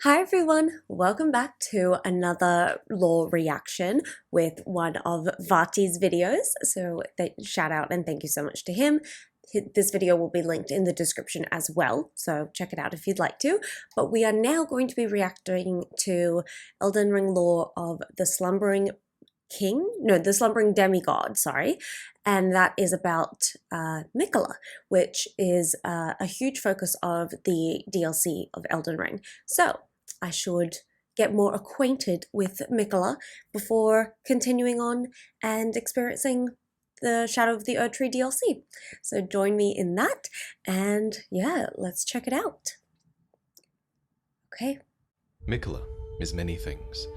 Hi everyone, welcome back to another lore reaction with one of Vati's videos. So shout out and thank you so much to him. This video will be linked in the description as well, so check it out if you'd like to. But we are now going to be reacting to Elden Ring lore of the Slumbering the Slumbering Demigod, sorry. And that is about Miquella, which is a huge focus of the DLC of Elden Ring. So I should get more acquainted with Miquella before continuing on and experiencing the Shadow of the Erdtree DLC. So join me in that, and yeah, let's check it out. Okay. Miquella is many things: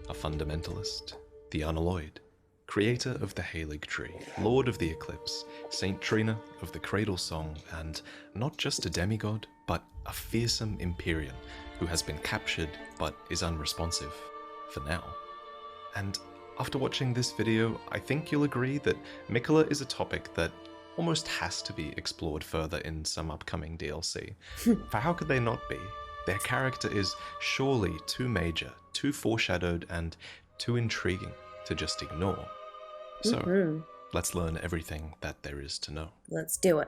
a fundamentalist, the unalloyed, creator of the Halig Tree, Lord of the Eclipse, Saint Trina of the Cradle Song, and not just a demigod, but a fearsome Empyrean who has been captured but is unresponsive, for now. And after watching this video, I think you'll agree that Miquella is a topic that almost has to be explored further in some upcoming DLC. For how could they not be? Their character is surely too major, too foreshadowed, and too intriguing to just ignore. So, let's learn everything that there is to know. Let's do it.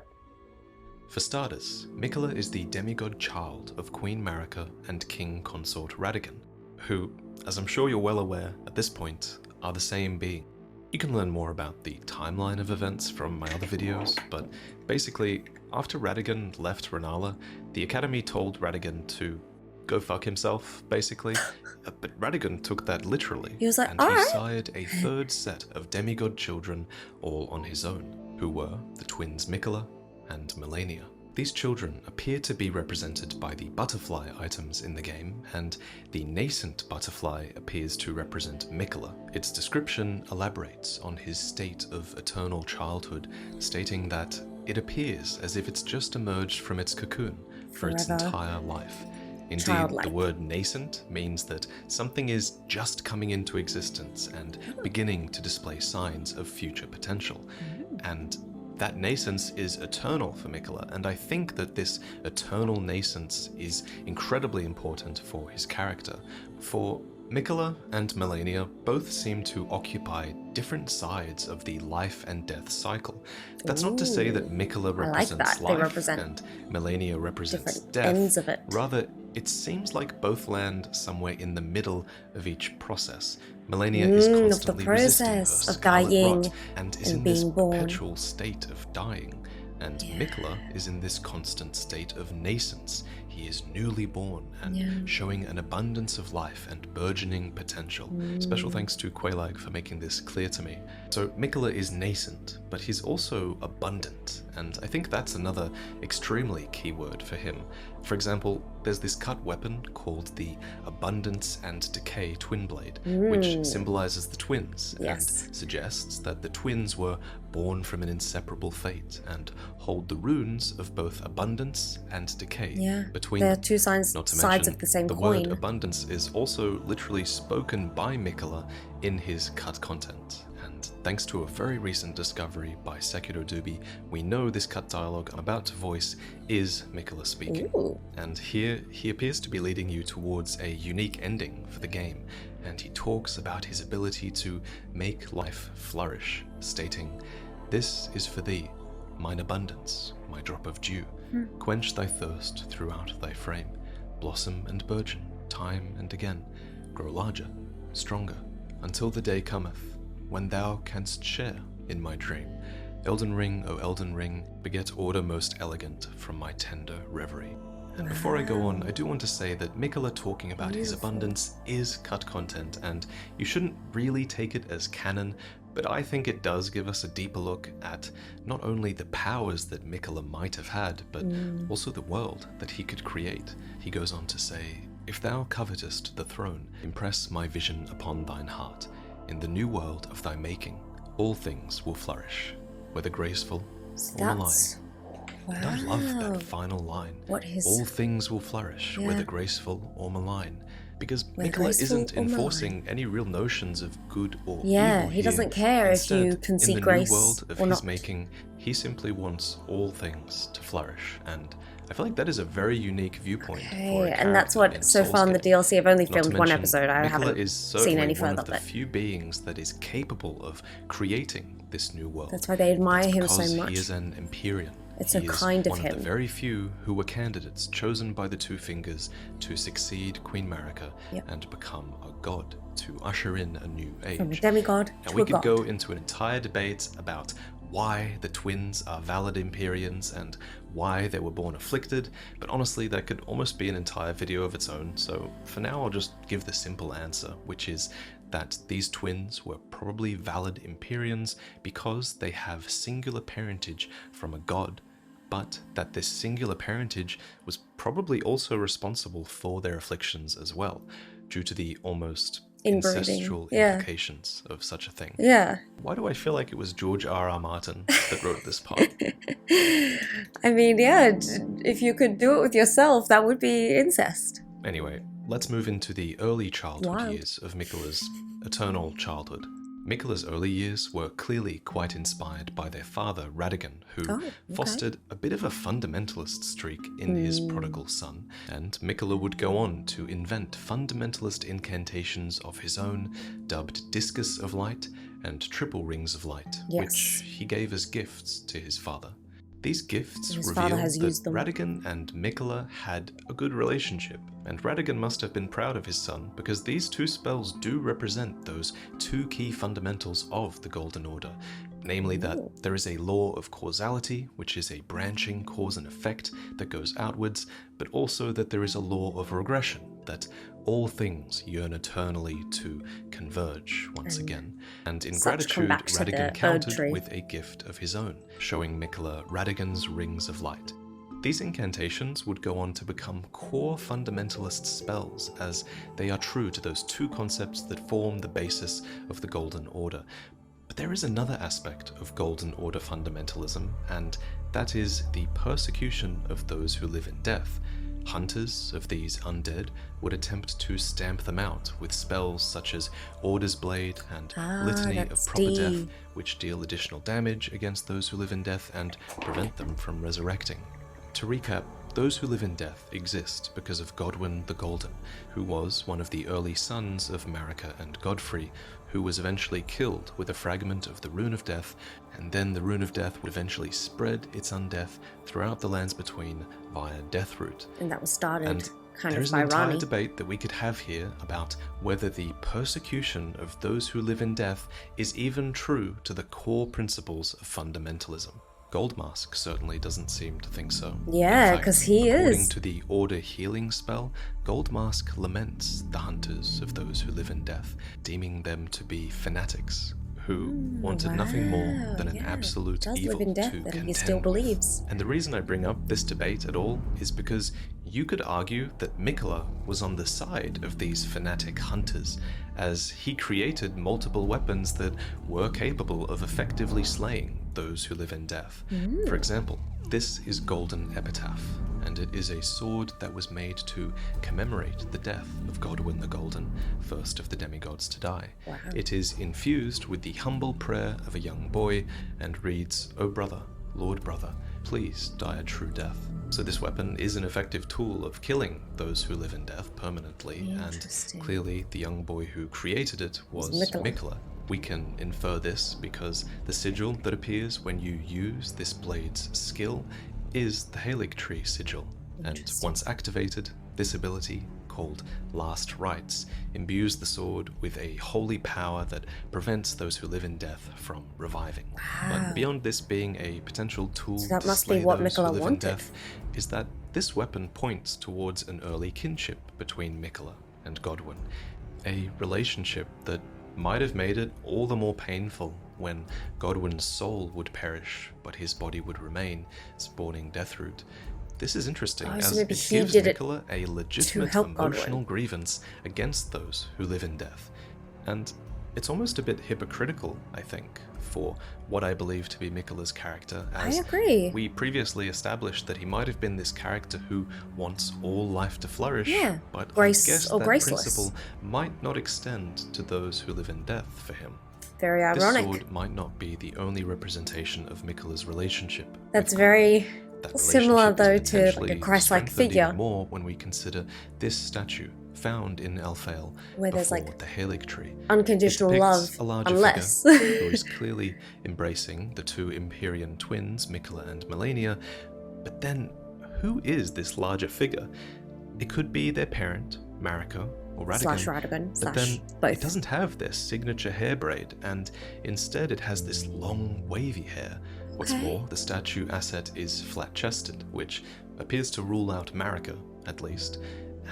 For starters, Miquella is the demigod child of Queen Marika and King Consort Radagon, who, as I'm sure you're well aware at this point, are the same being. You can learn more about the timeline of events from my other videos, but basically, after Radagon left Rennala, the Academy told Radagon to go fuck himself, basically. But Radagon took that literally, he was like, and he sired a third set of demigod children all on his own, who were the twins Miquella and Malenia. These children appear to be represented by the butterfly items in the game, and the nascent butterfly appears to represent Miquella. Its description elaborates on his state of eternal childhood, stating that it appears as if it's just emerged from its cocoon for its entire life. Indeed, the word nascent means that something is just coming into existence and beginning to display signs of future potential. And that nascence is eternal for Miquella, and I think that this eternal nascence is incredibly important for his character. For Miquella and Malenia both seem to occupy different sides of the life and death cycle. That's not to say that Miquella represents life and Malenia represents death. Ends of it. Rather, it seems like both land somewhere in the middle of each process. Malenia is constantly resisting her scarlet rot and is in this perpetual state of dying. And Miquella is in this constant state of nascence. He is newly born and showing an abundance of life and burgeoning potential. Special thanks to Quailag for making this clear to me. So Miquella is nascent, but he's also abundant, and I think that's another extremely key word for him. For example, there's this cut weapon called the Abundance and Decay Twin Blade, which symbolizes the twins and suggests that the twins were born from an inseparable fate and hold the runes of both abundance and decay between them. They're two sides of the same coin. The word abundance is also literally spoken by Miquella in his cut content. And thanks to a very recent discovery by Sekiro Dubi, we know this cut dialogue I'm about to voice is Miquella speaking. And here, he appears to be leading you towards a unique ending for the game, and he talks about his ability to make life flourish, stating, "This is for thee, mine abundance, my drop of dew. Quench thy thirst throughout thy frame, blossom and burgeon, time and again, grow larger, stronger, until the day cometh, when thou canst share in my dream. Elden Ring, O Elden Ring, beget order most elegant from my tender reverie." And before I go on, I do want to say that Miquella talking about his abundance is cut content, and you shouldn't really take it as canon, but I think it does give us a deeper look at not only the powers that Miquella might have had, but also the world that he could create. He goes on to say, "If thou covetest the throne, impress my vision upon thine heart. In the new world of thy making, all things will flourish, whether graceful or malign." And I love that final line. All things will flourish, whether graceful or malign. Because Miquella isn't enforcing any real notions of good or evil he doesn't care if you can see grace in the new world of or his not. making, he simply wants all things to flourish. And I feel like that is a very unique viewpoint for a Okay, character and that's in what, so far in the Soulscape. DLC, I've only Not to filmed one mention, episode. I Miquella haven't is seen certainly any one further, of the but few beings that is capable of creating this new world. that's why they admire That's him so because much. he is an Empyrean. It's He so is kind of one him. of the very few who were candidates chosen by the Two Fingers to succeed Queen Marika and become a god, to usher in a new age. From a demigod Now to we a could god. go into an entire debate about why the twins are valid Empyreans and why they were born afflicted, but honestly that could almost be an entire video of its own, so for now I'll just give the simple answer, which is that these twins were probably valid Empyreans because they have singular parentage from a god, but that this singular parentage was probably also responsible for their afflictions as well, due to the almost Inbreeding. ancestral implications of such a thing. Yeah. Why do I feel like it was George R.R. Martin that wrote this part? I mean, yeah, if you could do it with yourself, that would be incest. Anyway, let's move into the early childhood Wild. years of Miquella's eternal childhood. Miquella's early years were clearly quite inspired by their father, Radigan, who fostered a bit of a fundamentalist streak in his prodigal son, and Miquella would go on to invent fundamentalist incantations of his own, dubbed Discus of Light and Triple Rings of Light, which he gave as gifts to his father. These gifts reveal that Radigan and Miquella had a good relationship, and Radigan must have been proud of his son because these two spells do represent those two key fundamentals of the Golden Order, namely that there is a law of causality, which is a branching cause and effect that goes outwards, but also that there is a law of regression, that all things yearn eternally to converge once again. And in gratitude, Radigan countered with a gift of his own, showing Miquella Radigan's Rings of Light. These incantations would go on to become core fundamentalist spells, as they are true to those two concepts that form the basis of the Golden Order. But there is another aspect of Golden Order fundamentalism, and that is the persecution of those who live in death. Hunters of these undead would attempt to stamp them out with spells such as Order's Blade and Litany of Proper Death, which deal additional damage against those who live in death and prevent them from resurrecting. To recap, those who live in death exist because of Godwyn the Golden, who was one of the early sons of Marika and Godfrey, who was eventually killed with a fragment of the Rune of Death, and then the Rune of Death would eventually spread its undeath throughout the lands between via Deathroot. And that was started kind of by Ranni. There is an entire debate that we could have here about whether the persecution of those who live in death is even true to the core principles of fundamentalism. Goldmask certainly doesn't seem to think so. Yeah, because he is. According to the Order healing spell, Goldmask laments the hunters of those who live in death, deeming them to be fanatics who wanted nothing more than an absolute evil to contend he still believes. And the reason I bring up this debate at all is because you could argue that Miquella was on the side of these fanatic hunters, as he created multiple weapons that were capable of effectively slaying those who live in death. For example, this is Golden Epitaph, and it is a sword that was made to commemorate the death of Godwyn the Golden, first of the demigods to die. Wow. It is infused with the humble prayer of a young boy and reads, "O brother, Lord brother, please die a true death." So this weapon is an effective tool of killing those who live in death permanently, and clearly the young boy who created it was Miquella. We can infer this because the sigil that appears when you use this blade's skill is the Halig Tree sigil, and once activated, this ability, called Last Rites, imbues the sword with a holy power that prevents those who live in death from reviving. But beyond this being a potential tool that to must slay be what those who Miquella live in wanted. death, is that this weapon points towards an early kinship between Miquella and Godwyn, a relationship that might have made it all the more painful when Godwyn's soul would perish, but his body would remain, spawning Deathroot. This is interesting, as it gives Miquella a legitimate emotional grievance against those who live in death. And it's almost a bit hypocritical, I think, for what I believe to be Miquella's character, as I agree. We previously established that he might have been this character who wants all life to flourish, but I guess that principle might not extend to those who live in death for him. Very ironic. This sword might not be the only representation of Miquella's relationship. That's very That Similar relationship is though to like a potentially Christ-like strengthened figure, even more when we consider this statue found in Elfale where there's before like the Halig tree. unconditional It love, depicts a larger unless. figure who is clearly embracing the two Empyrean twins, Miquella and Malenia. But then, who is this larger figure? It could be their parent, Marika, or Radigan, Radigan, but then both. it doesn't have their signature hair braid, and instead it has this long, wavy hair. What's more, the statue asset is flat-chested, which appears to rule out Marika, at least.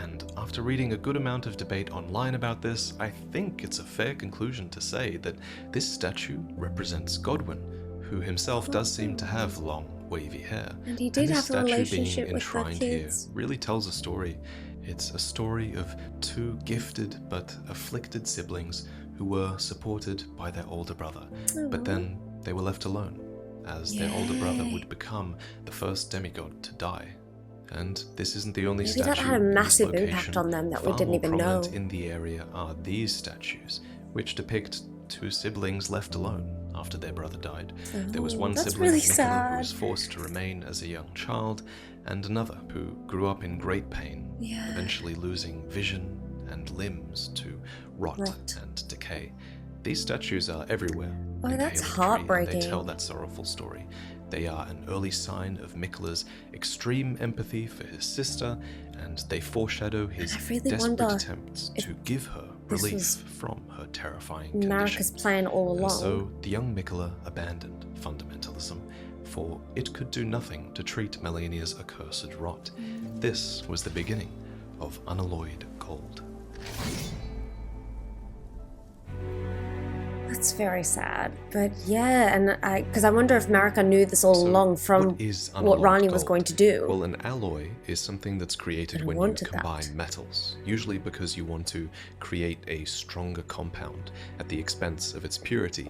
And after reading a good amount of debate online about this, I think it's a fair conclusion to say that this statue represents Godwyn, who himself does seem to have long, wavy hair. And he did have a relationship with the enshrined kids. here really tells a story. It's a story of two gifted but afflicted siblings who were supported by their older brother, but then they were left alone, as their older brother would become the first demigod to die. And this isn't the only statue. Maybe that had a massive impact on them that we didn't even know. Far more prominent in the area are these statues, which depict two siblings left alone after their brother died. There was one sibling, really Miquella, who was forced to remain as a young child, and another who grew up in great pain, eventually losing vision and limbs to rot and decay. These statues are everywhere. Oh, that's heartbreaking. They tell that sorrowful story. They are an early sign of Miquella's extreme empathy for his sister, and they foreshadow his desperate attempts to give her relief from her terrifying condition. Marika's plan all along. And so the young Miquella abandoned fundamentalism, for it could do nothing to treat Malenia's accursed rot. This was the beginning of unalloyed gold. That's very sad, but yeah, and because I wonder if Marika knew this all along from what Ranni was going to do. Well, an alloy is something that's created when you combine metals, usually because you want to create a stronger compound at the expense of its purity.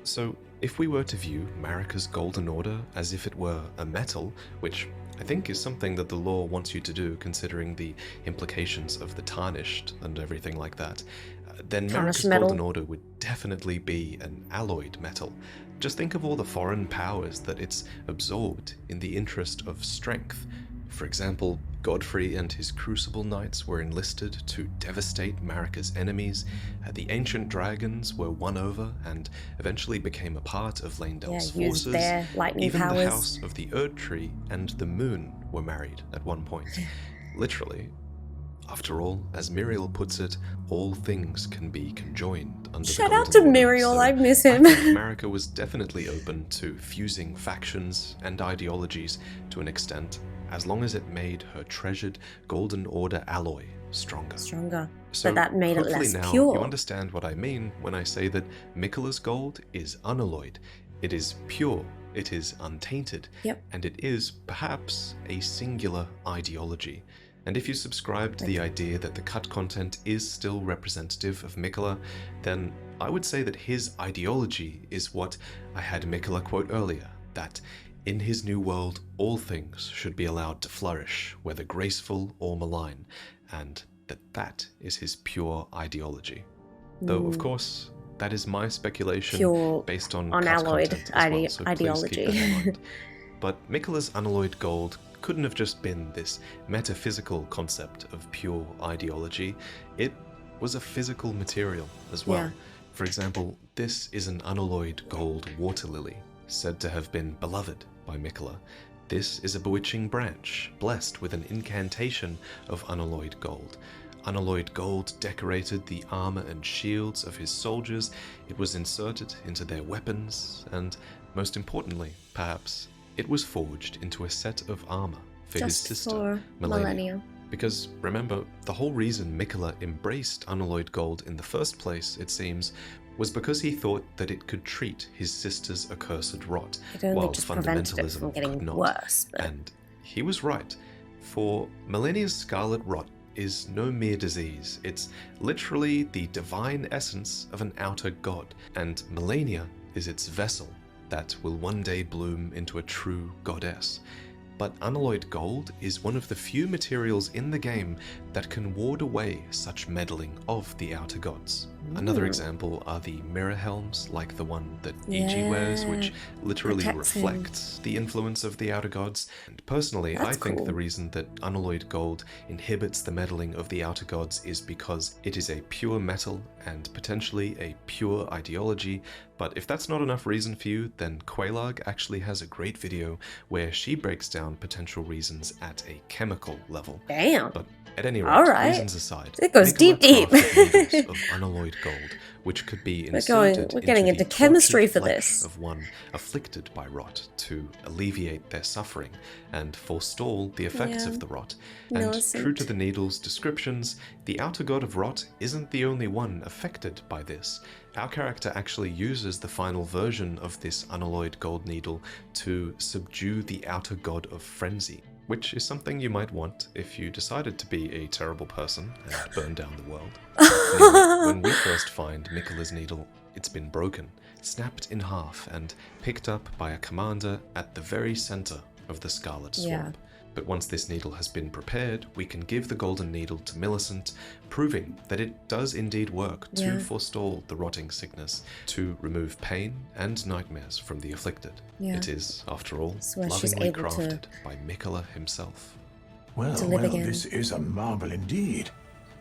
So, if we were to view Marika's Golden Order as if it were a metal, which I think is something that the lore wants you to do considering the implications of the tarnished and everything like that, then Marika's Golden Order would definitely be an alloyed metal. Just think of all the foreign powers that it's absorbed in the interest of strength. For example, Godfrey and his Crucible Knights were enlisted to devastate Marika's enemies. The ancient dragons were won over and eventually became a part of Leyndell's forces. Even the House of the Erd Tree and the Moon were married at one point. Literally. After all, as Miriel puts it, all things can be conjoined under the Golden Order. Shout out to Miriel, I miss him. I think Marika was definitely open to fusing factions and ideologies to an extent, as long as it made her treasured Golden Order alloy stronger. So but that made it less now pure. You understand what I mean when I say that Miquella's gold is unalloyed. It is pure, it is untainted, and it is, perhaps, a singular ideology. And if you subscribe to the idea that the cut content is still representative of Miquella, then I would say that his ideology is what I had Miquella quote earlier, that in his new world, all things should be allowed to flourish, whether graceful or malign, and that is his pure ideology. Though, of course, that is my speculation based on unalloyed ideology. Please keep that in mind. But Miquella's unalloyed gold couldn't have just been this metaphysical concept of pure ideology. It was a physical material as well. For example, this is an unalloyed gold water lily, said to have been beloved by Miquella. This is a bewitching branch, blessed with an incantation of unalloyed gold. Unalloyed gold decorated the armor and shields of his soldiers. It was inserted into their weapons, and most importantly, perhaps, it was forged into a set of armor for his sister, Malenia. Because, remember, the whole reason Miquella embraced unalloyed gold in the first place, it seems, was because he thought that it could treat his sister's accursed rot, while fundamentalism could not. And he was right, for Malenia's scarlet rot is no mere disease. It's literally the divine essence of an outer god, and Malenia is its vessel that will one day bloom into a true goddess. But unalloyed gold is one of the few materials in the game that can ward away such meddling of the outer gods. Another example are the mirror helms, like the one that Iji wears, which literally Protects him. reflects the influence of the outer gods. And personally, That's I think cool. the reason that unalloyed gold inhibits the meddling of the outer gods is because it is a pure metal and potentially a pure ideology. But if that's not enough reason for you, then Quelaag actually has a great video where she breaks down potential reasons at a chemical level. Damn. But at any rate, All right. reasons aside, It goes Miquella deep. crafted needles of unalloyed gold, which could be inserted we're getting into into the chemistry tortured for flesh this. of one afflicted by rot to alleviate their suffering and forestall the effects Yeah. of the rot. And Millicent. true to the needle's descriptions, the outer god of rot isn't the only one affected by this. Our character actually uses the final version of this unalloyed gold needle to subdue the outer god of frenzy, which is something you might want if you decided to be a terrible person and burn down the world. Anyway, when we first find Miquella's needle, it's been broken, snapped in half, and picked up by a commander at the very center of the Scarlet Swamp. But once this needle has been prepared, we can give the golden needle to Millicent, proving that it does indeed work to forestall the rotting sickness, to remove pain and nightmares from the afflicted. It is, after all, where she's lovingly able to- crafted by Miquella himself. Well, live again. this is a marvel indeed.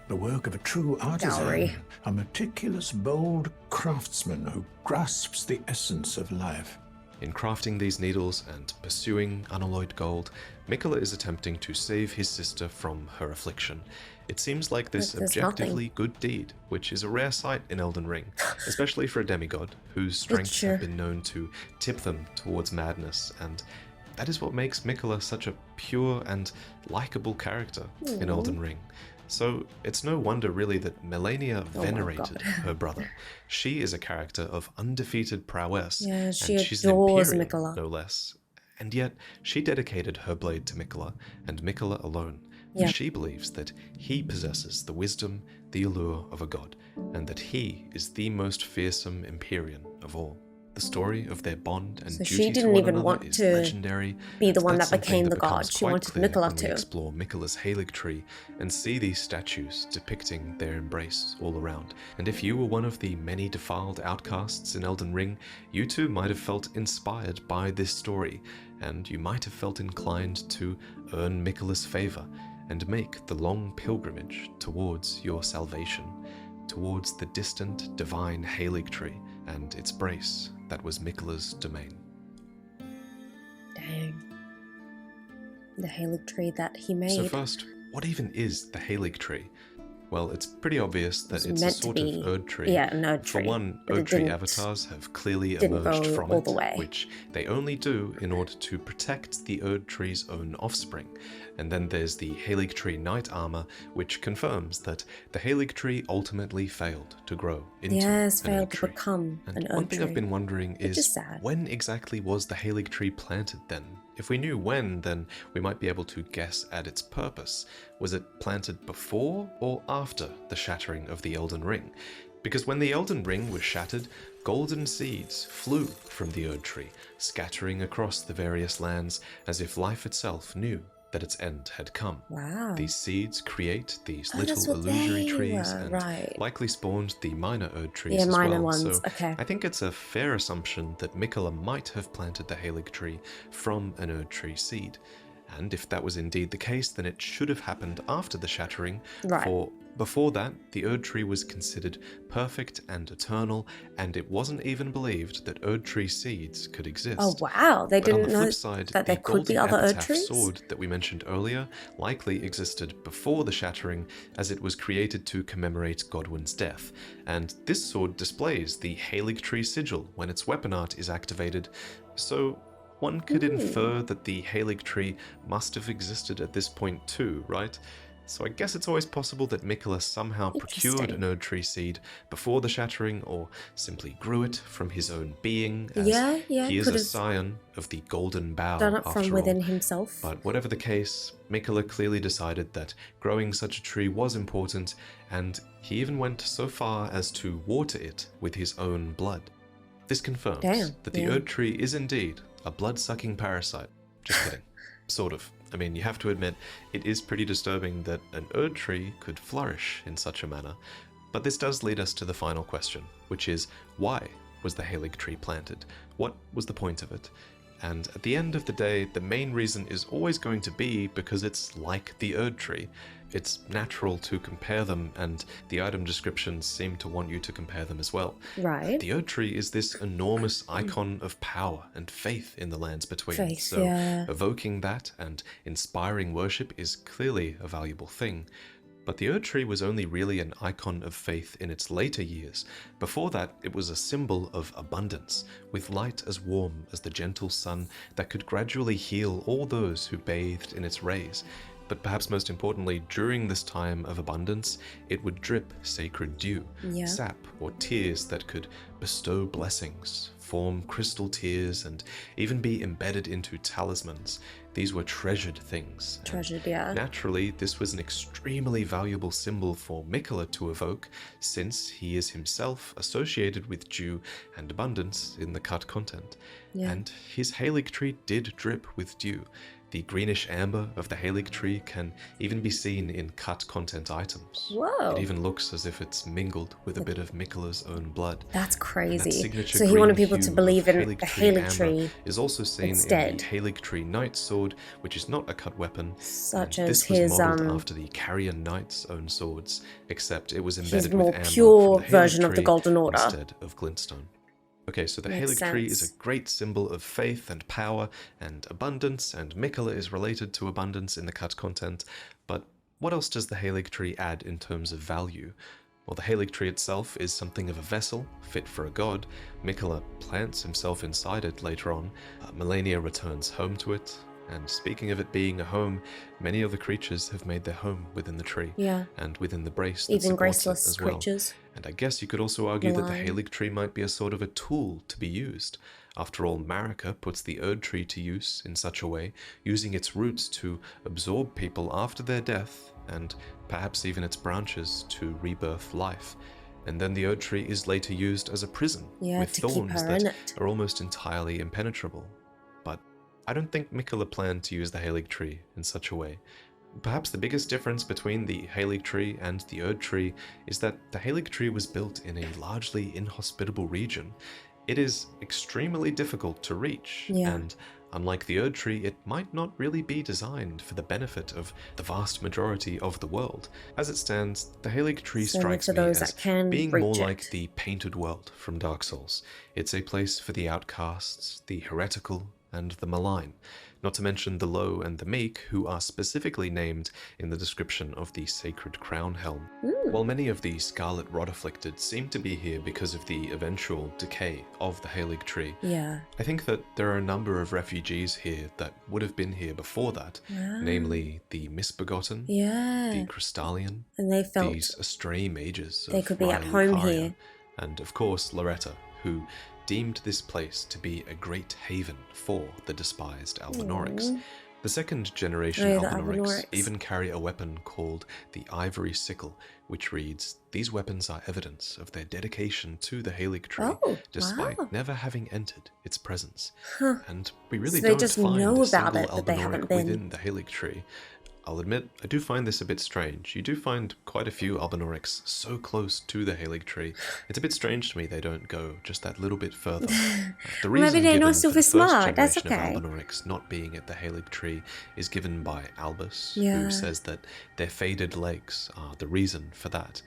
The work of a true artisan, Gallery. a meticulous, bold craftsman who grasps the essence of life. In crafting these needles and pursuing unalloyed gold, Miquella is attempting to save his sister from her affliction. It seems like this There's objectively good deed, which is a rare sight in Elden Ring, especially for a demigod whose strengths Sure. have been known to tip them towards madness, and that is what makes Miquella such a pure and likable character in Elden Ring. So it's no wonder really that Melania venerated her brother. She is a character of undefeated prowess, Yeah, she and she's an adores Empyrean, Miquella. no less. And yet, she dedicated her blade to Miquella, and Miquella alone. Yeah. She believes that he possesses the wisdom, the allure of a god, and that he is the most fearsome Empyrean of all. The story of their bond and So duty she to didn't one even another want is to legendary. be the and one that's that became something the becomes god. She quite wanted clear Miquella when to. we explore Miquella's Halig tree and see these statues depicting their embrace all around. And if you were one of the many defiled outcasts in Elden Ring, you too might have felt inspired by this story, and you might have felt inclined to earn Miquella's favor and make the long pilgrimage towards your salvation, towards the distant divine Halig tree and its brace that was Miquella's domain. Dang. The Halig tree that he made. So first, what even is the Halig tree? Well, it's pretty obvious that it's a meant to sort be- of Erd tree. yeah, an Erd For tree, one, but it Erd tree didn't- avatars have clearly didn't emerged go from all it, the way. which they only do in order to protect the Erd tree's own offspring. And then there's the Halig tree knight armor, which confirms that the Halig tree ultimately failed to grow into Yes, an Erd failed to tree. become And an one Erd thing tree. I've been wondering Which is is, sad. when exactly was the Halig tree planted then? If we knew when, then we might be able to guess at its purpose. Was it planted before or after the shattering of the Elden Ring? Because when the Elden Ring was shattered, golden seeds flew from the Erd tree, scattering across the various lands as if life itself knew that its end had come. Wow. These seeds create these Oh, that's little what illusory they trees were, and right. likely spawned the minor Erd trees Yeah, as minor well. ones, So okay. I think it's a fair assumption that Miquella might have planted the Halig tree from an Erd tree seed. And if that was indeed the case, then it should have happened after the shattering, Right. for before that, the Erd tree was considered perfect and eternal, and it wasn't even believed that Erd tree seeds could exist. Oh wow, they But on didn't the know flip side, that there the could be golden other Erd epitaph trees? sword that we mentioned earlier likely existed before the shattering, as it was created to commemorate Godwyn's death. And this sword displays the Halig tree sigil when its weapon art is activated. So one could infer that the Halig tree must have existed at this point too, right? So I guess it's always possible that Miquella somehow procured Interesting. an Erd tree seed before the shattering, or simply grew it from his own being, as Yeah, he is could a have scion of the Golden Bough, done it after from all. within himself. But whatever the case, Miquella clearly decided that growing such a tree was important, and he even went so far as to water it with his own blood. This confirms Damn, that the yeah. Erd tree is indeed a blood-sucking parasite. Just kidding. Sort of. I mean, you have to admit, it is pretty disturbing that an Erd tree could flourish in such a manner. But this does lead us to the final question, which is, why was the Halig tree planted? What was the point of it? And at the end of the day, the main reason is always going to be because it's like the Erd tree. It's natural to compare them, and the item descriptions seem to want you to compare them as well. Right. The Erd tree is this enormous icon of power and faith in the lands between. Faith, so yeah. evoking that and inspiring worship is clearly a valuable thing. But the Erd tree was only really an icon of faith in its later years. Before that, it was a symbol of abundance, with light as warm as the gentle sun that could gradually heal all those who bathed in its rays. But perhaps most importantly, during this time of abundance, it would drip sacred dew, sap or tears that could bestow blessings, form crystal tears, and even be embedded into talismans. These were treasured things. Treasured, yeah. Naturally, this was an extremely valuable symbol for Miquella to evoke, since he is himself associated with dew and abundance in the cut content. Yeah. And his Halig tree did drip with dew. The greenish amber of the Halig tree can even be seen in cut content items. Whoa. It even looks as if it's mingled with a bit of Miquella's own blood. That's crazy. That So he wanted green people to hue believe of in the amber Halig tree is also seen instead. in the Halig tree Knight sword, which is not a cut weapon. Such And as this was his modeled after the Carrion Knight's own swords, except it was his embedded more with amber pure from the Halig version of the tree Golden Order. instead of glintstone. Okay, so the Makes Halig tree sense. is a great symbol of faith and power and abundance, and Miquella is related to abundance in the cut content. But what else does the Halig tree add in terms of value? Well, the Halig tree itself is something of a vessel, fit for a god. Miquella plants himself inside it later on. Melania returns home to it. And speaking of it being a home, many of the creatures have made their home within the tree. Yeah. And within the brace that Even supports it graceless as well. creatures. And I guess you could also argue that the Malign. Halig tree might be a sort of a tool to be used. After all, Marika puts the Erd tree to use in such a way, using its roots to absorb people after their death, and perhaps even its branches to rebirth life. And then the Erd tree is later used as a prison, Yeah, with to keep thorns her in that it. are almost entirely impenetrable. But I don't think Miquella planned to use the Halig tree in such a way. Perhaps the biggest difference between the Halig tree and the Erd tree is that the Halig tree was built in a largely inhospitable region. It is extremely difficult to reach, and unlike the Erd tree, it might not really be designed for the benefit of the vast majority of the world. As it stands, the Halig tree It's only strikes for me those as that can being reach more it. like the Painted World from Dark Souls. It's a place for the outcasts, the heretical, and the malign, not to mention the low and the meek, who are specifically named in the description of the Sacred Crown Helm. While many of the Scarlet Rot Afflicted seem to be here because of the eventual decay of the Halig tree, Yeah. I think that there are a number of refugees here that would have been here before that, namely the Misbegotten, Yeah. the Crystallian, And they felt these astray mages they of could be at Raya home Lucaria, here. and of course Loretta, who deemed this place to be a great haven for the despised Albinaurics. The second generation Oh, the Albinaurics Albinaurics. even carry a weapon called the Ivory Sickle, which reads, "These weapons are evidence of their dedication to the Halig tree, Oh, despite wow. never having entered its presence." Huh. And we really So they don't just find know a about single it, but they Albinauric haven't been. within the Halig tree. I'll admit, I do find this a bit strange. You do find quite a few Albinaurics so close to the Halig tree. It's a bit strange to me they don't go just that little bit further. The Maybe reason they're given not for super the first smart, that's generation okay. of Albinaurics not being at the Halig tree is given by Albus, Yeah. who says that their faded legs are the reason for that.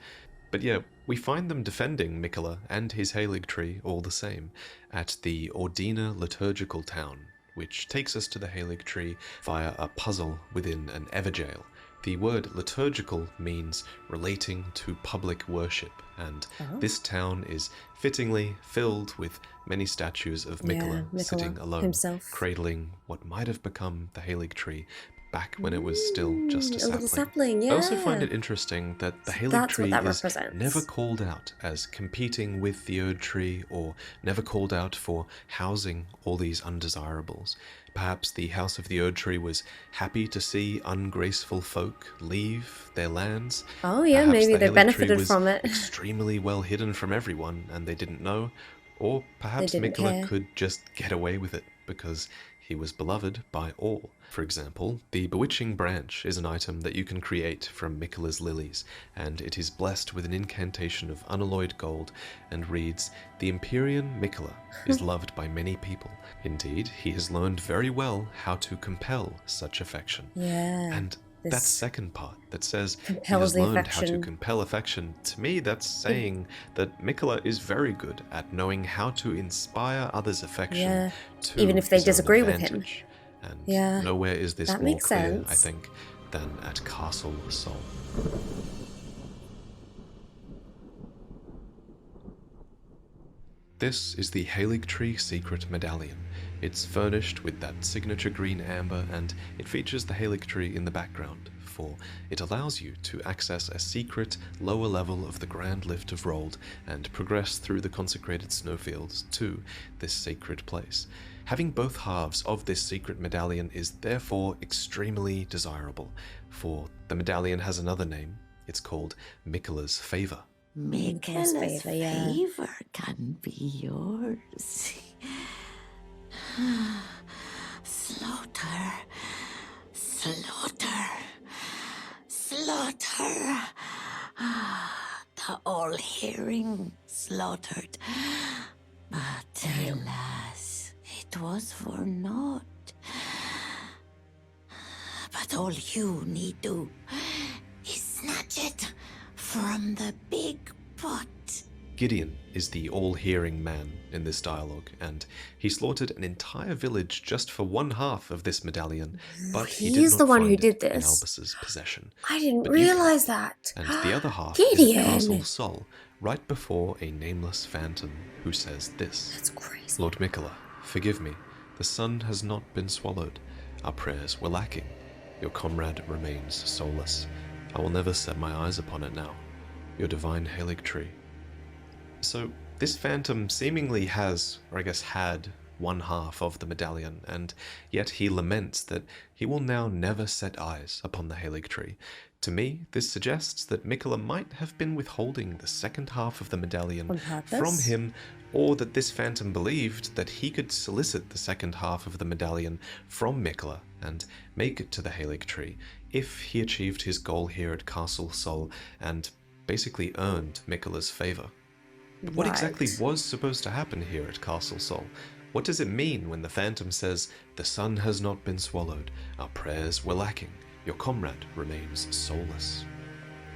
But yeah, we find them defending Miquella and his Halig tree all the same at the Ordina liturgical town, which takes us to the Halig tree via a puzzle within an Everjail. The word liturgical means relating to public worship, and this town is fittingly filled with many statues of Miquella Miquella sitting alone, himself. cradling what might have become the Halig tree back when it was still just a A sapling. little sapling, yeah. I also find it interesting that the Halig That's what tree that is represents. never called out as competing with the Erd tree, or never called out for housing all these undesirables. Perhaps the House of the Erd tree was happy to see ungraceful folk leave their lands. Oh, yeah, Perhaps maybe the they Halig benefited tree was from it. extremely well hidden from everyone and they didn't know. Or perhaps They didn't Miquella care. could just get away with it because he was beloved by all. For example, the Bewitching Branch is an item that you can create from Miquella's lilies, and it is blessed with an incantation of unalloyed gold and reads, "The Empyrean Miquella is loved by many people. Indeed, he has learned very well how to compel such affection." Yeah. And that second part that says he compels has the learned how to affection. compel affection, to me that's saying that Miquella is very good at knowing how to inspire others' affection to Even if they his own disagree with him. advantage. And nowhere is this that more makes clear, sense. I think, than at Castle Sol. This is the Haligtree Secret Medallion. It's furnished with that signature green amber, and it features the Haligtree in the background, for it allows you to access a secret lower level of the Grand Lift of Rold and progress through the consecrated snowfields to this sacred place. Having both halves of this secret medallion is therefore extremely desirable, for the medallion has another name. It's called Miquella's Favor. Miquella's favor can be yours. Slaughter, slaughter, slaughter. The all-hearing slaughtered. But alas, it was for naught. But all you need do is snatch it from the big pot. Gideon is the all-hearing man in this dialogue, and he slaughtered an entire village just for one half of this medallion, but he did He's not the one find who it did in this. Albus's possession. I didn't But you realize have, that. and the other half Gideon. is at Castle Sol, right before a nameless phantom who says this. That's crazy. Lord Miquella, forgive me. The sun has not been swallowed. Our prayers were lacking. Your comrade remains soulless. I will never set my eyes upon it now. Your divine Haligtree. So, this phantom seemingly has, or I guess had, one half of the medallion, and yet he laments that he will now never set eyes upon the Haligtree. To me, this suggests that Miquella might have been withholding the second half of the medallion from him, or that this phantom believed that he could solicit the second half of the medallion from Miquella and make it to the Haligtree if he achieved his goal here at Castle Sol and basically earned Miquella's favor. But what exactly was supposed to happen here at Castle Sol? What does it mean when the phantom says, "The sun has not been swallowed, our prayers were lacking, your comrade remains soulless"?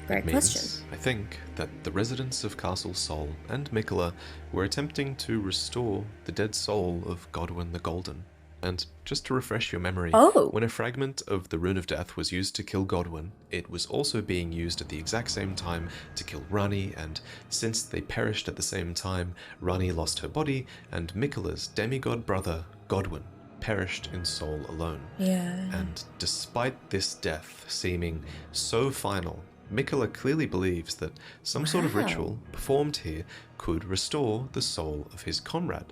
Great question. I think that the residents of Castle Sol and Miquella were attempting to restore the dead soul of Godwyn the Golden. And just to refresh your memory, when a fragment of the Rune of Death was used to kill Godwyn, it was also being used at the exact same time to kill Ranni, and since they perished at the same time, Ranni lost her body, and Miquella's demigod brother, Godwyn, perished in soul alone. And despite this death seeming so final, Miquella clearly believes that some sort of ritual performed here could restore the soul of his comrade.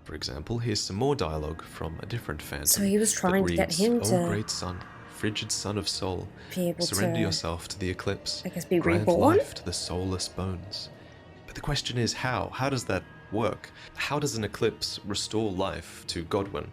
For example, here's some more dialogue from a different phantom. So he was trying to get him to... "O great sun, frigid son of Sol, be able surrender to, yourself to the eclipse. I guess, be grant reborn? life to the soulless bones." But the question is how? How does that work? How does an eclipse restore life to Godwyn?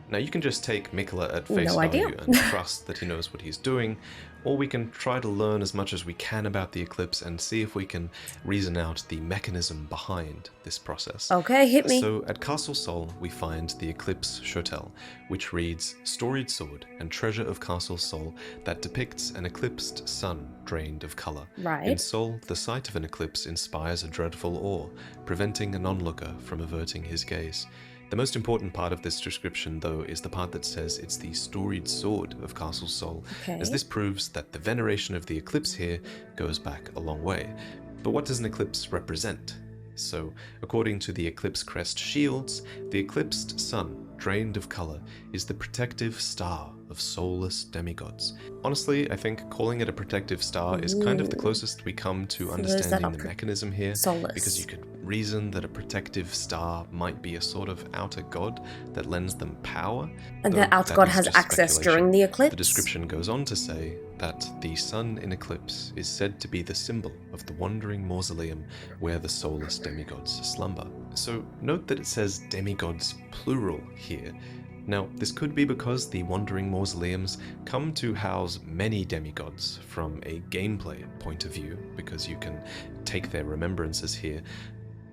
Now, you can just take Miquella at face value and trust that he knows what he's doing, or we can try to learn as much as we can about the eclipse and see if we can reason out the mechanism behind this process. Okay, hit me. So, at Castle Sol, we find the Eclipse Shotel, which reads, "Storied sword and treasure of Castle Sol that depicts an eclipsed sun drained of color. In Sol, the sight of an eclipse inspires a dreadful awe, preventing an onlooker from averting his gaze. The most important part of this description, though, is the part that says it's the storied sword of Castle Sol, as this proves that the veneration of the eclipse here goes back a long way. But what does an eclipse represent? So, according to the Eclipse Crest shields, the eclipsed sun, drained of color, is the protective star of soulless demigods. Honestly, I think calling it a protective star is kind of the closest we come to understanding the mechanism here, because you could reason that a protective star might be a sort of outer god that lends them power. And the outer god has access during the eclipse? The description goes on to say that the sun in eclipse is said to be the symbol of the wandering mausoleum where the soulless demigods slumber. So note that it says demigods plural here. Now, this could be because the Wandering Mausoleums come to house many demigods from a gameplay point of view, because you can take their remembrances here,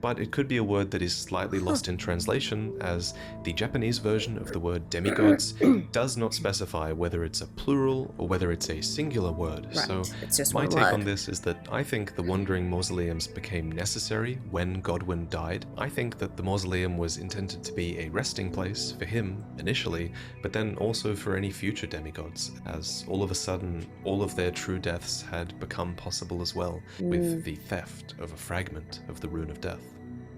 but it could be a word that is slightly lost in translation, as the Japanese version of the word demigods does not specify whether it's a plural or whether it's a singular word. Right. So It's just my one take word. on this is that I think the Wandering Mausoleums became necessary when Godwin died. I think that the mausoleum was intended to be a resting place for him initially, but then also for any future demigods, as all of a sudden all of their true deaths had become possible as well, with the theft of a fragment of the Rune of Death.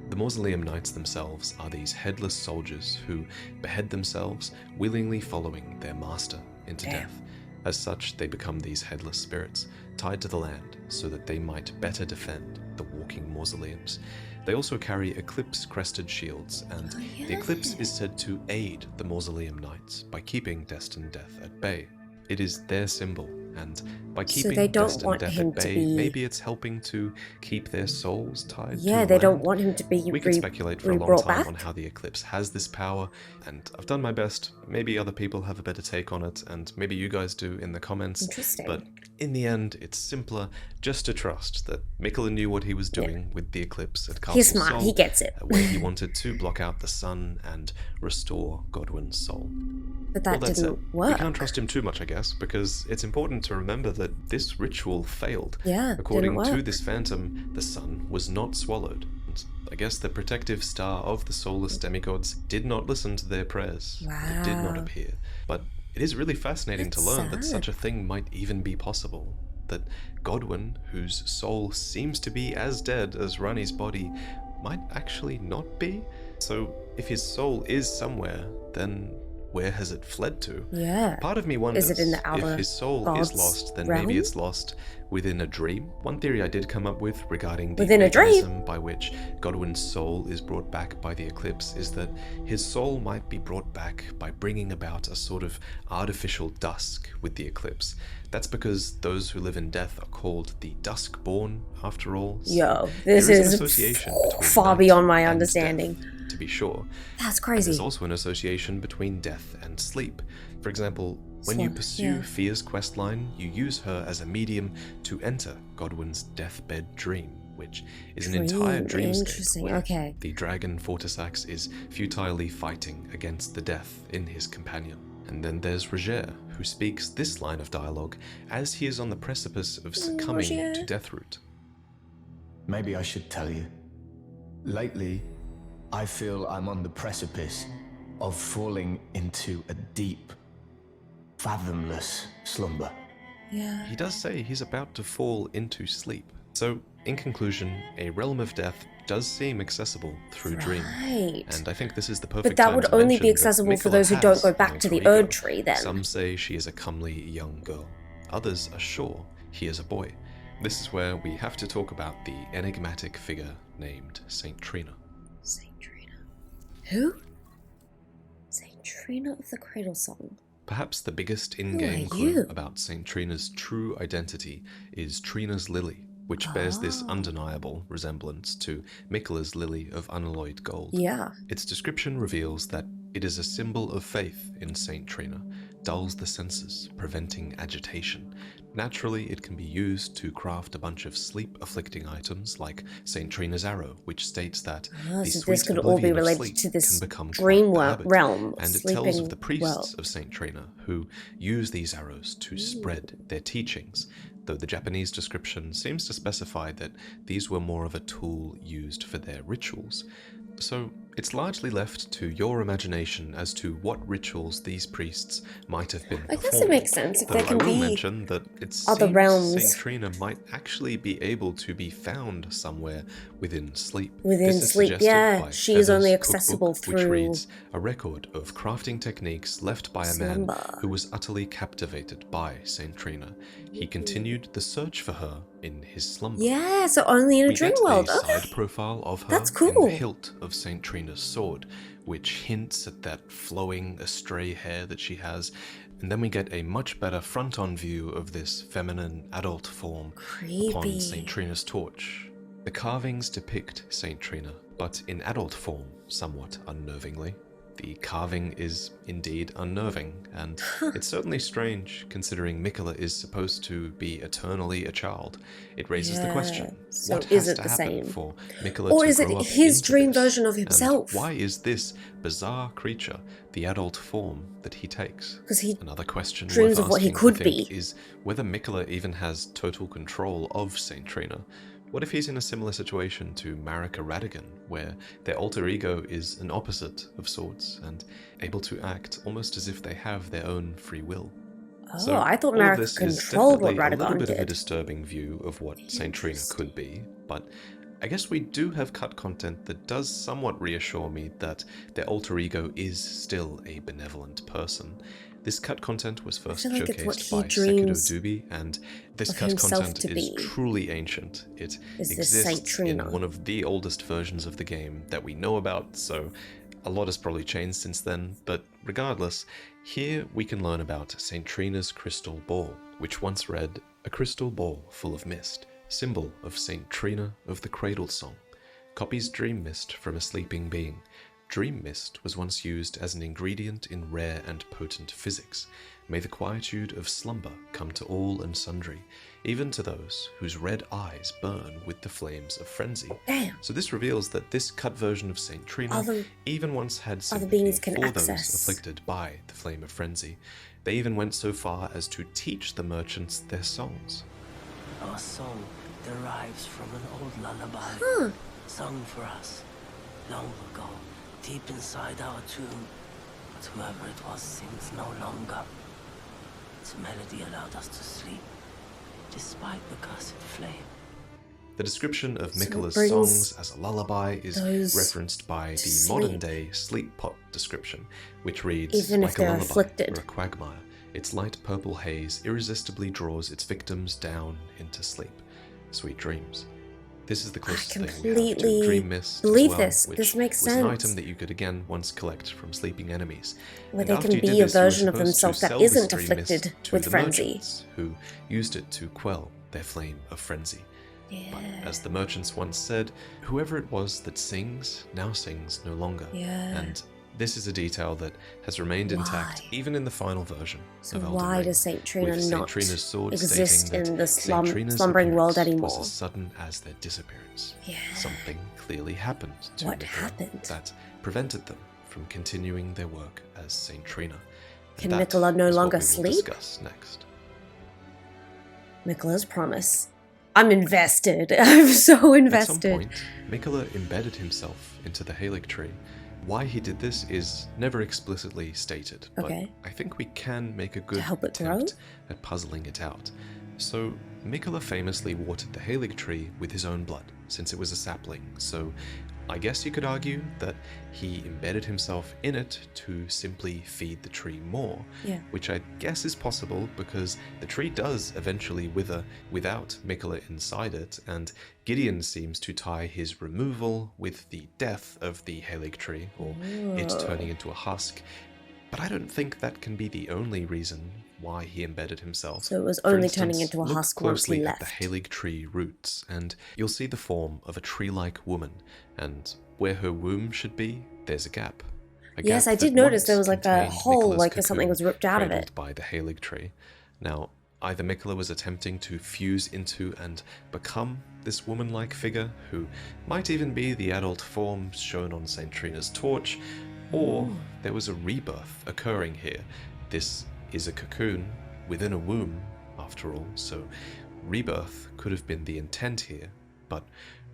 The Mausoleum Knights themselves are these headless soldiers who behead themselves, willingly following their master into death. As such, they become these headless spirits, tied to the land so that they might better defend the walking mausoleums. They also carry eclipse-crested shields, and the eclipse is said to aid the Mausoleum Knights by keeping destined death at bay. It is their symbol, and by keeping they don't destined want death him at to bay, be- maybe it's helping to keep their souls tied to Yeah, the they don't land. want him to be We could speculate for a long brought time back. on how the eclipse has this power, and I've done my best. Maybe other people have a better take on it, and maybe you guys do in the comments. Interesting. But in the end, it's simpler just to trust that Miquella knew what he was doing with the eclipse at Castle He's smart, Sol, he gets it. where he wanted to block out the sun and restore Godwin's soul. But that Well, didn't we work. can't trust him too much, I guess, because it's important to remember that this ritual failed. Yeah, According didn't to work. this phantom, the sun was not swallowed. And I guess the protective star of the soulless demigods did not listen to their prayers. It did not Wow. appear. But it is really fascinating to That's learn that sad. such a thing might even be possible. That Godwin, whose soul seems to be as dead as Ranni's body, might actually not be. So if his soul is somewhere, then where has it fled to? Yeah. Part of me wonders Is it in the outer if his soul gods is lost, then realm? maybe it's lost within a dream. One theory I did come up with regarding the Within a dream? mechanism by which Godwin's soul is brought back by the eclipse is that his soul might be brought back by bringing about a sort of artificial dusk with the eclipse. That's because those who live in death are called the Duskborn, after all. So Yo, this there is an is association between far night beyond my and understanding. death, to be sure. That's And crazy. there's also an association between death and sleep. For example, when you Slump, pursue yeah. Fia's questline, you use her as a medium to enter Godwin's deathbed dream, which is an entire Dream, dreamscape interesting, where okay. the dragon Fortisax is futilely fighting against the death in his companion. And then there's Roger, who speaks this line of dialogue as he is on the precipice of succumbing Roger. to Deathroot. Maybe I should tell you. Lately, I feel I'm on the precipice of falling into a deep, fathomless slumber. Yeah. He does say he's about to fall into sleep. So, in conclusion, a realm of death does seem accessible through dream. Right. And I think this is the perfect But that time would to only mention be that accessible for Miquella those who don't has go an back to the alter ego. Erd Tree then. Some say she is a comely young girl. Others are sure he is a boy. This is where we have to talk about the enigmatic figure named Saint Trina. Saint Trina. Who? Saint Trina of the Cradle Song. Perhaps the biggest Who in-game are clue you? about Saint Trina's true identity is Trina's lily, which bears this undeniable resemblance to Miquella's lily of unalloyed gold. Yeah. Its description reveals that it is a symbol of faith in Saint Trina, dulls the senses, preventing agitation. Naturally, it can be used to craft a bunch of sleep-afflicting items like Saint Trina's arrow, which states that the so sweet this could all be oblivion of related sleep to this can become dream quite the habit. realm, And it tells of sleeping the priests world. of Saint Trina who use these arrows to spread their teachings, though the Japanese description seems to specify that these were more of a tool used for their rituals. So it's largely left to your imagination as to what rituals these priests might have been I guess it performing. makes sense if Though there can I will be mention that it other seems realms. Saint Trina might actually be able to be found somewhere within sleep. Within This is sleep, suggested yeah. by She is only Feather's accessible cookbook, which through reads a record of crafting techniques left by a man slumber. who was utterly captivated by Saint Trina. He continued the search for her in his slumber. Yeah, so only in a We dream get world. a Okay. side profile of her That's in cool. the hilt of Saint Trina's sword, which hints at that flowing astray hair that she has, and then we get a much better front-on view of this feminine adult form upon Creepy. Saint Trina's torch. The carvings depict Saint Trina, but in adult form, somewhat unnervingly. The carving is indeed unnerving, and it's certainly strange considering Miquella is supposed to be eternally a child. It raises the question, so what is has it to the happen same? for Miquella Or to is it grow up his into dream this? version of himself? And why is this bizarre creature the adult form that he takes? Because he Another question dreams worth of what he asking, could I think, be. is whether Miquella even has total control of Saint Trina. What if he's in a similar situation to Marika Radigan, where their alter ego is an opposite of sorts, and able to act almost as if they have their own free will? Oh, I thought all of Marika this is controlled what definitely a little Radagon bit of a did. disturbing view of what Saint Trina could be, but I guess we do have cut content that does somewhat reassure me that their alter ego is still a benevolent person. This cut content was first feel like it's what showcased he by Sekido dreams Dubi, and this of cut himself content to is be. truly ancient. It Is this Saint exists Trina? in one of the oldest versions of the game that we know about, so a lot has probably changed since then, but regardless, here we can learn about Saint Trina's crystal ball, which once read, "A crystal ball full of mist, symbol of Saint Trina of the Cradle Song, copies dream mist from a sleeping being. Dream mist was once used as an ingredient in rare and potent physics. May the quietude of slumber come to all and sundry, even to those whose red eyes burn with the flames of frenzy." Damn. So this reveals that this cut version of Saint Trina even once had sympathy beings can for access. those afflicted by the flame of frenzy. They even went so far as to teach the merchants their songs. Our song derives from an old lullaby sung for us long ago, deep inside our tomb. But whoever it was sings no longer. Its melody allowed us to sleep, despite the cursed flame. The description of So it Miquella's brings songs as a lullaby is those referenced by the sleep. modern-day sleep pot description, which reads, Even if like a they're lullaby afflicted. or a quagmire, its light purple haze irresistibly draws its victims down into sleep. Sweet dreams. This is the closest thing we have to completely dream mist believe as well, this. which This makes was an sense. item that you could again once collect from sleeping enemies. Where And they after can you did be a this, you were version of supposed to themselves that sell this isn't dream mist afflicted to with the frenzy. merchants who used it to quell their flame of frenzy. But as the merchants once said, whoever it was that sings now sings no longer. Yeah. And this is a detail that has remained intact Why? even in the final version So of Elden why Ring, does Saint Trina with Saint not Trina's sword exist stating in that the Saint Trina's slumbering world appearance anymore? was as sudden as their disappearance. Yeah. Something clearly happened to What Miquella happened? that prevented them from continuing their work as Saint Trina. And Can that Miquella no is what longer we will sleep? discuss next. Miquella's promise. I'm invested. I'm so invested. At some point, Miquella embedded himself into the Halig tree. Why he did this is never explicitly stated, but Okay. I think we can make a good help it grow? attempt at puzzling it out. So, Miquella famously watered the Halig tree with his own blood, since it was a sapling, so I guess you could argue that he embedded himself in it to simply feed the tree more, Yeah. which I guess is possible because the tree does eventually wither without Miquella inside it, and Gideon seems to tie his removal with the death of the Halig tree, or it turning into a husk. But I don't think that can be the only reason why he embedded himself. So it was For only instance, turning into a look husk once he closely left. at the Halig tree roots, and you'll see the form of a tree-like woman, and where her womb should be, there's a gap. Yes, gap I did that notice once there was like a contained hole, Miquella's like something cocoon was ripped out of cradled it. by the Halig tree. Now, either Miquella was attempting to fuse into and become this woman-like figure, who might even be the adult form shown on Saint Trina's torch, or there was a rebirth occurring here. This is a cocoon within a womb, after all, so rebirth could have been the intent here, but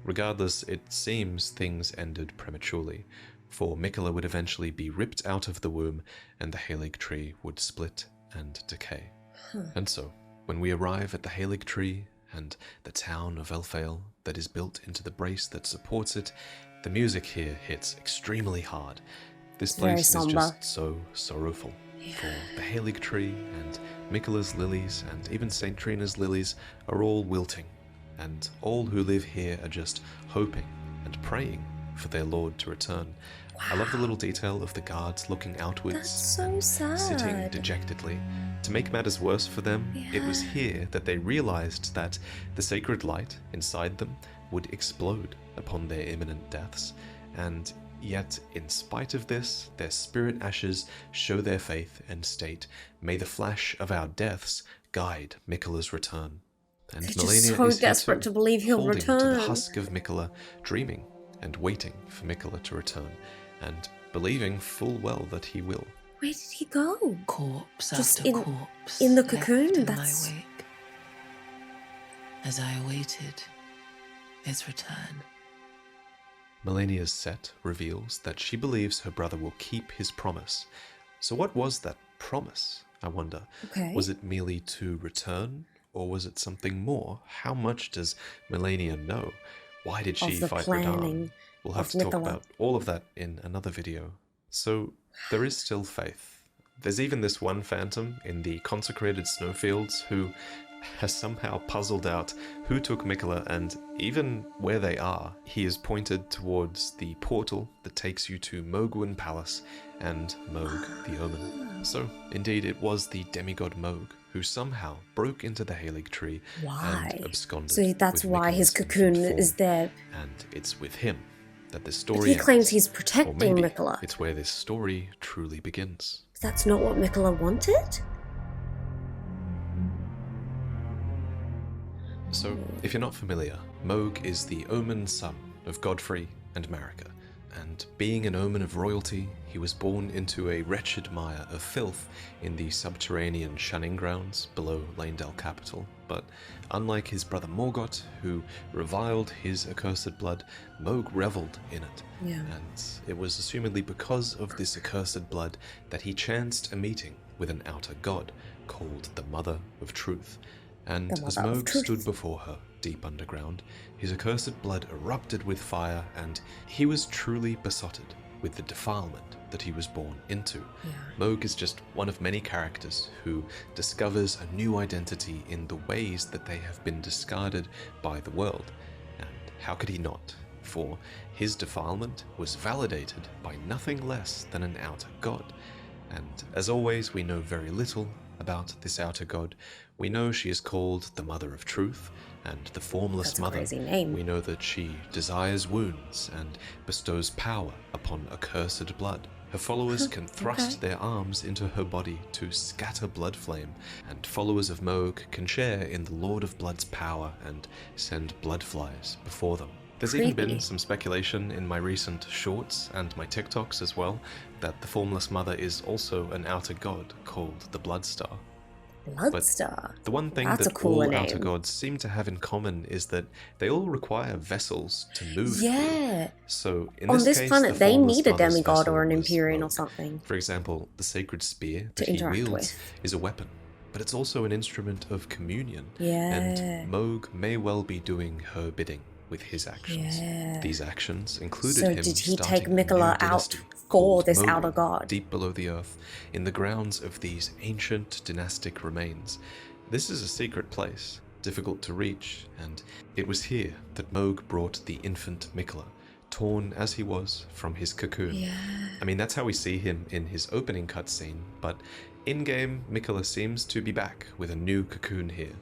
regardless, it seems things ended prematurely, for Miquella would eventually be ripped out of the womb, and the Halig tree would split and decay. And so, when we arrive at the Halig tree and the town of Elfale that is built into the brace that supports it, the music here hits extremely hard. This very place is somber. just so sorrowful. For the Halig tree and Miquella's lilies and even Saint Trina's lilies are all wilting, and all who live here are just hoping and praying for their lord to return. I love the little detail of the guards looking outwards That's so and sad. sitting dejectedly. To make matters worse for them, it was here that they realized that the sacred light inside them would explode upon their imminent deaths, and Yet, in spite of this, their spirit ashes show their faith and state, "May the flash of our deaths guide Miquella's return." And They're Melania just so is here desperate too, to believe he'll holding to return. the husk of Miquella, dreaming and waiting for Miquella to return, and believing full well that he will. Where did he go? Corpse Just after in- corpse in the left cocoon, in that's- my wake. As I awaited his return. Melania's set reveals that she believes her brother will keep his promise. So what was that promise, I wonder? Okay. Was it merely to return, or was it something more? How much does Melania know? Why did she Of the fight planning Radahn? We'll have of to talk Miquella. about all of that in another video. So there is still faith. There's even this one phantom in the consecrated snowfields who has somehow puzzled out who took Miquella, and even where they are, he is pointed towards the portal that takes you to Mohgwyn Palace and Mohg the Omen. So, indeed, it was the demigod Mohg who somehow broke into the Halig tree Why? and absconded. So that's with why his Miquella's cocoon infant is form. there. And it's with him that the But story he ends. claims he's Or protecting maybe Miquella. it's where this story truly begins. That's not what Miquella wanted? So, if you're not familiar, Mohg is the Omen son of Godfrey and Marika, and being an omen of royalty, he was born into a wretched mire of filth in the subterranean shunning grounds below Lanedale capital. But unlike his brother Morgoth, who reviled his accursed blood, Mohg reveled in it. Yeah. And it was assumedly because of this accursed blood that he chanced a meeting with an outer god called the Mother of Truth. And The as Mother of Mohg Truth. stood before her, deep underground, his accursed blood erupted with fire, and he was truly besotted with the defilement that he was born into. Mohg is just one of many characters who discovers a new identity in the ways that they have been discarded by the world. And how could he not? For his defilement was validated by nothing less than an outer god. And as always, we know very little about this outer god. We know she is called the Mother of Truth and the Formless That's a Mother. crazy name. We know that she desires wounds and bestows power upon accursed blood. Her followers can thrust their arms into her body to scatter blood flame, and followers of Mohg can share in the Lord of Blood's power and send blood flies before them. There's even been Creepy. some speculation in my recent shorts and my TikToks as well that the Formless Mother is also an outer god called the Bloodstar. Bloodstar. The one thing That's a that cooler all outer name. gods seem to have in common is that they all require vessels to move through. Yeah. So in On this this case, planet, the they Formless need a Mother's demigod vessel or an was Empyrean or Mohg. something. For example, the sacred spear To that he interact wields with. is a weapon, but it's also an instrument of communion. Yeah. And Mohg may well be doing her bidding with his actions. Yeah. These actions included So him did he take starting a new Miquella out dynasty for called this Mohgwyn, outer god? deep below the earth, in the grounds of these ancient dynastic remains. This is a secret place, difficult to reach, and it was here that Mohg brought the infant Miquella, torn as he was from his cocoon. Yeah. I mean, that's how we see him in his opening cutscene, but in-game, Miquella seems to be back with a new cocoon here.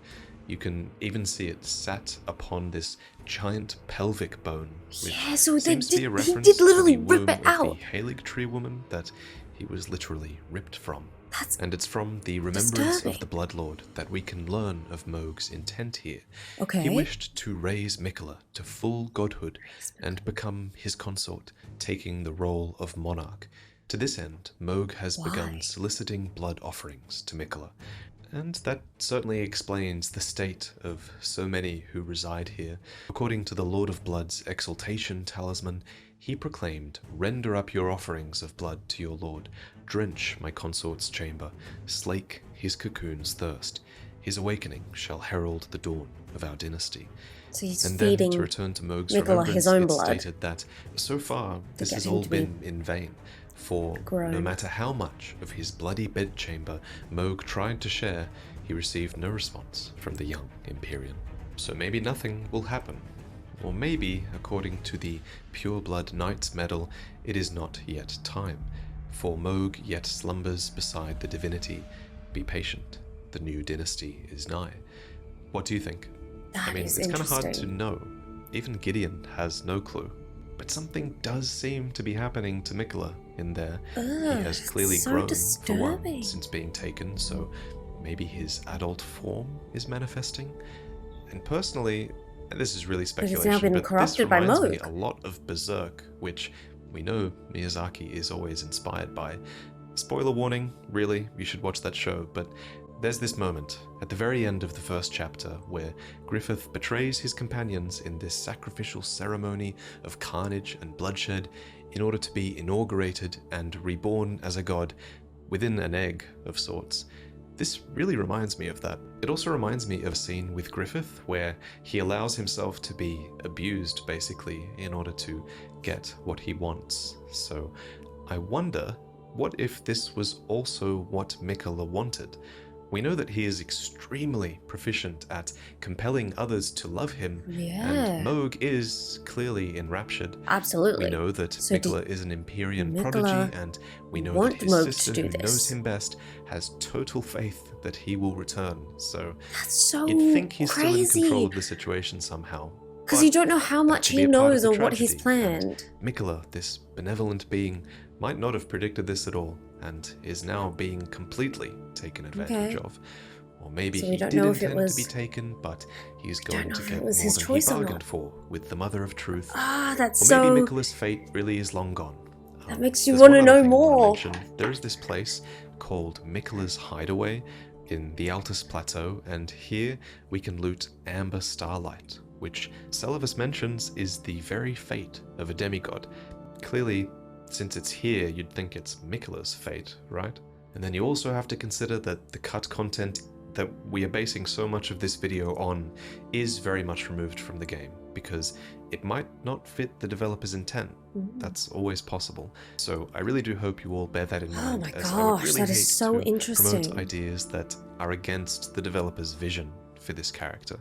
You can even see it sat upon this giant pelvic bone, which Yeah, so they seems to be a did- he reference did literally to the rip womb it of out. the Halig tree woman that he was literally ripped from. That's And it's from the remembrance disturbing. of the Bloodlord that we can learn of Mohg's intent here. Okay. He wished to raise Miquella to full godhood and become his consort, taking the role of monarch. To this end, Mohg has Why? begun soliciting blood offerings to Miquella. And that certainly explains the state of so many who reside here. According to the Lord of Blood's exaltation talisman, he proclaimed, "Render up your offerings of blood to your lord. Drench my consort's chamber. Slake his cocoon's thirst. His awakening shall herald the dawn of our dynasty." So he's And then, feeding to return to Mohg's Miquella remembrance, his own it's blood. stated that so far this get has him all to be been in vain. For no grown. matter how much of his bloody bedchamber Mohg tried to share, he received no response from the young Empyrean. So maybe nothing will happen. Or maybe, according to the Pure Blood Knight's medal, it is not yet time. For Mohg yet slumbers beside the divinity. Be patient, the new dynasty is nigh. What do you think? That I mean, is it's kind of hard to interesting. know. Even Gideon has no clue. But something does seem to be happening to Miquella in there. Ugh, he has clearly so grown, for one, disturbing. since being taken, so maybe his adult form is manifesting. And personally, this is really it's speculation, now been but this corrupted by reminds me Moog. a lot of Berserk, which we know Miyazaki is always inspired by. Spoiler warning, really, you should watch that show, but there's this moment at the very end of the first chapter where Griffith betrays his companions in this sacrificial ceremony of carnage and bloodshed in order to be inaugurated and reborn as a god within an egg of sorts. This really reminds me of that. It also reminds me of a scene with Griffith where he allows himself to be abused, basically, in order to get what he wants. So I wonder, what if this was also what Miquella wanted? We know that he is extremely proficient at compelling others to love him, Yeah. and Moog is clearly enraptured. Absolutely. We know that So did Miquella is an Empyrean Miquella prodigy, and we know want that his Moog to sister, do who this? knows him best, has total faith that he will return. So That's so you'd think he's still in control crazy. of the situation somehow. Because But you don't know how that much could be he a part of knows the or what he's tragedy, and planned. Miquella, this benevolent being, might not have predicted this at all, and is now being completely taken advantage Okay. of. Or maybe So he we don't did know if it intend was- to be taken, but he's don't going know to if get it more was his than he choice or bargained not. for with the Mother of Truth. Ah, that's Or maybe so... Miquella's fate really is long gone. That makes you There's want one to other know thing I wanna more. mention. There's this place called Miquella's Hideaway in the Altus Plateau, and here we can loot Amber Starlight, which Celavus mentions is the very fate of a demigod. Clearly, since it's here, you'd think it's Miquella's fate, right? And then you also have to consider that the cut content that we are basing so much of this video on is very much removed from the game, because it might not fit the developer's intent. That's always possible. So I really do hope you all bear that in mind, my as I would gosh, really that is hate so to interesting. promote ideas that are against the developer's vision for this character.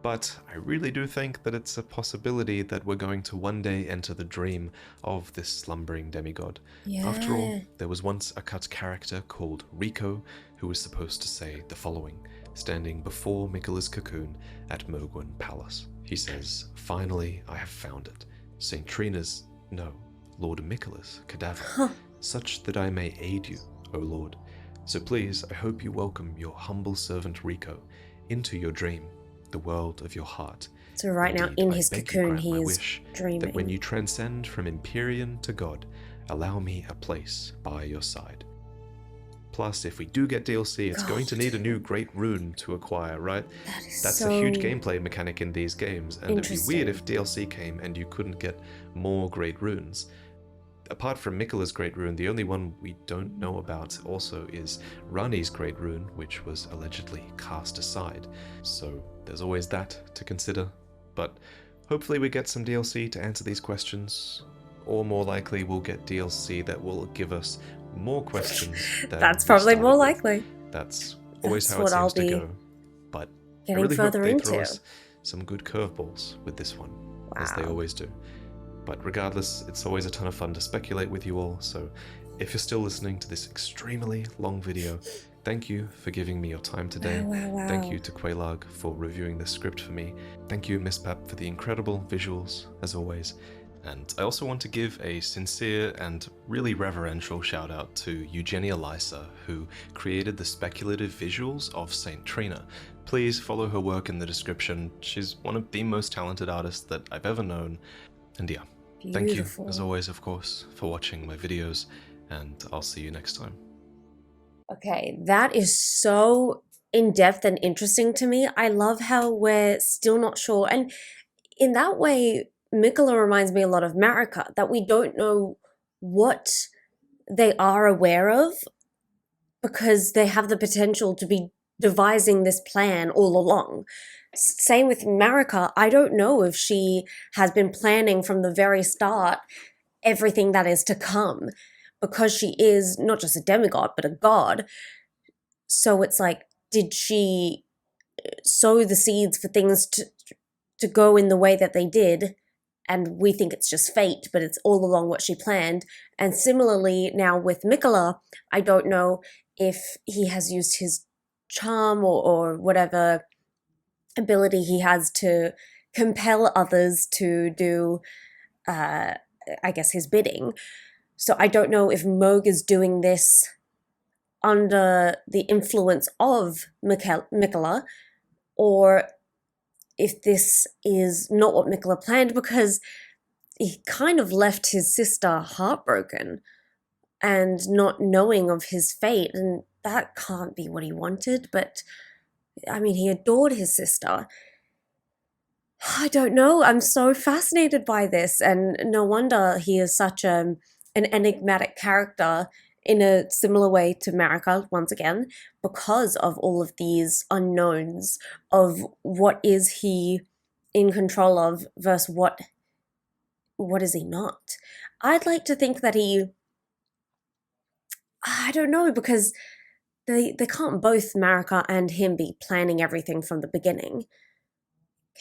But I really do think that it's a possibility that we're going to one day enter the dream of this slumbering demigod. After all, Yeah. there was once a cut character called Rico who was supposed to say the following, standing before Miquella's cocoon at Mogwin Palace. He says, "Finally, I have found it. St. Trina's, no, Lord Miquella's cadaver, such that I may aid you, O Lord. So please, I hope you welcome your humble servant Rico into your dream, the world of your heart. So right now, Indeed, in I his beg you cocoon, grant he my is wish dreaming. that when you transcend from Empyrean to God, allow me a place by your side." Plus, if we do get DLC, it's going to need a new great rune to acquire, right? That is That's so a huge gameplay mechanic in these games, and it'd be weird if interesting. DLC came and you couldn't get more great runes. Apart from Miquella's great rune, the only one we don't know about also is Ranni's great rune, which was allegedly cast aside. So there's always that to consider. But hopefully we get some DLC to answer these questions, or more likely we'll get DLC that will give us more questions than That's we probably started more with. likely. That's always That's how it what I'll seems to be go. But I getting really hope further they throw into. us some good curveballs with this one, as they Wow. always do. But regardless, it's always a ton of fun to speculate with you all, so if you're still listening to this extremely long video, thank you for giving me your time today. Wow. Thank you to Quaylag for reviewing the script for me. Thank you, Miss Pep, for the incredible visuals, as always. And I also want to give a sincere and really reverential shout out to Eugenia Lysa, who created the speculative visuals of St. Trina. Please follow her work in the description. She's one of the most talented artists that I've ever known. And yeah, thank you, Beautiful. as always, of course, for watching my videos, and I'll see you next time. Okay, that is so in-depth and interesting to me. I love how we're still not sure. And in that way, Miquella reminds me a lot of Marika, that we don't know what they are aware of because they have the potential to be devising this plan all along. Same with Marika. I don't know if she has been planning from the very start everything that is to come, because she is not just a demigod, but a god. So it's like, did she sow the seeds for things to go in the way that they did? And we think it's just fate, but it's all along what she planned. And similarly, now with Miquella, I don't know if he has used his charm or whatever ability he has to compel others to do I guess, his bidding. So I don't know if Moog is doing this under the influence of Miquella, or if this is not what Miquella planned, because he kind of left his sister heartbroken and not knowing of his fate, and that can't be what he wanted. But I mean, he adored his sister. I don't know. I'm so fascinated by this, and no wonder he is such an enigmatic character in a similar way to Marika, once again, because of all of these unknowns of what is he in control of versus what is he not. I'd like to think that I don't know, because they can't both Marika and him be planning everything from the beginning.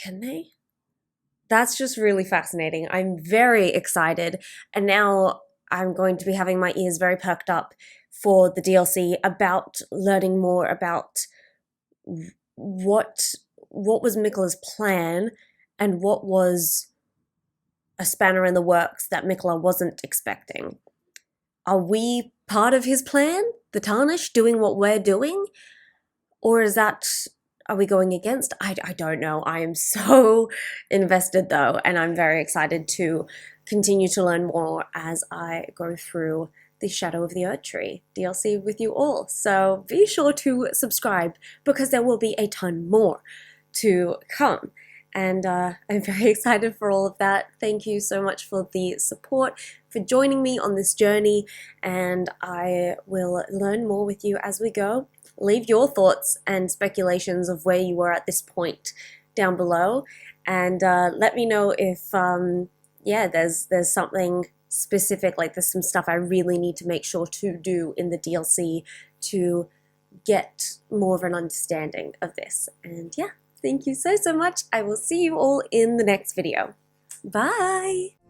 Can they? That's just really fascinating. I'm very excited, and now I'm going to be having my ears very perked up for the DLC about learning more about what was Miquella's plan and what was a spanner in the works that Miquella wasn't expecting. Are we part of his plan, the Tarnish, doing what we're doing? Or are we going against? I don't know. I am so invested though, and I'm very excited to continue to learn more as I go through the Shadow of the Erdtree DLC with you all. So be sure to subscribe, because there will be a ton more to come. And I'm very excited for all of that. Thank you so much for the support, for joining me on this journey, and I will learn more with you as we go. Leave your thoughts and speculations of where you were at this point down below, and let me know if there's something specific, like there's some stuff I really need to make sure to do in the DLC to get more of an understanding of this. And yeah, thank you so much. I will see you all in the next video. Bye!